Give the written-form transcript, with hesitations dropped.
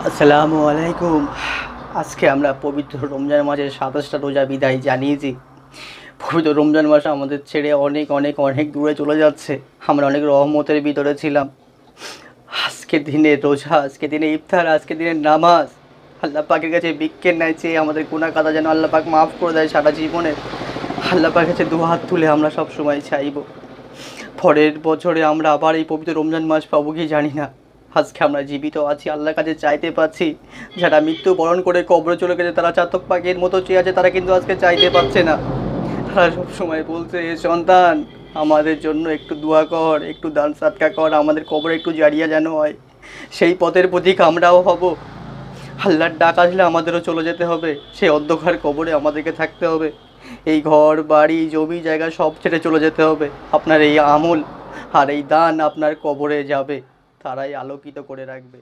আসসালামু আলাইকুম। আজকে আমরা পবিত্র রমজান মাসের ২৭টা রোজা বিদায় জানিয়েছি। পবিত্র রমজান মাস আমাদের ছেড়ে অনেক অনেক অনেক দূরে চলে যাচ্ছে। আমরা অনেক রহমতের ভিতরে ছিলাম। আজকের দিনে রোজা, আজকের দিনে ইফতার, আজকের দিনে নামাজ, আল্লাহ পাকের কাছে ভিক্ষের ন্যায় চেয়ে আমাদের গুনাহ খাতা যেন আল্লাহ পাক মাফ করে দেয় সারা জীবনে। আল্লাহ পাকের কাছে দু হাত তুলে আমরা সব সময় চাইব, পরের বছরে আমরা আবার এই পবিত্র রমজান মাস পাবো কি জানি না। আজকে আমরা জীবিত আছি, আল্লাহর কাছে চাইতে পাচ্ছি। যারা মৃত্যুবরণ করে কবরে চলে গেছে, তারা চাতক পাখির মতো চেয়ে আছে, তারা কিন্তু আজকে চাইতে পাচ্ছে না। তারা সব সময় বলছে, হে সন্তান, আমাদের জন্য একটু দোয়া কর, একটু দান সাদকা কর, আমাদের কবরে একটু জারিয়া যেন হয়। সেই পথের প্রতীক আমরাও হব। আল্লাহর ডাক আসলে আমাদেরও চলে যেতে হবে, সেই অন্ধকার কবরে আমাদেরকে থাকতে হবে। এই ঘর বাড়ি জমি জায়গা সব ছেড়ে চলে যেতে হবে। আপনার এই আমল আর এই দান আপনার কবরে যাবে, তারাই আলোকিত করে রাখবে।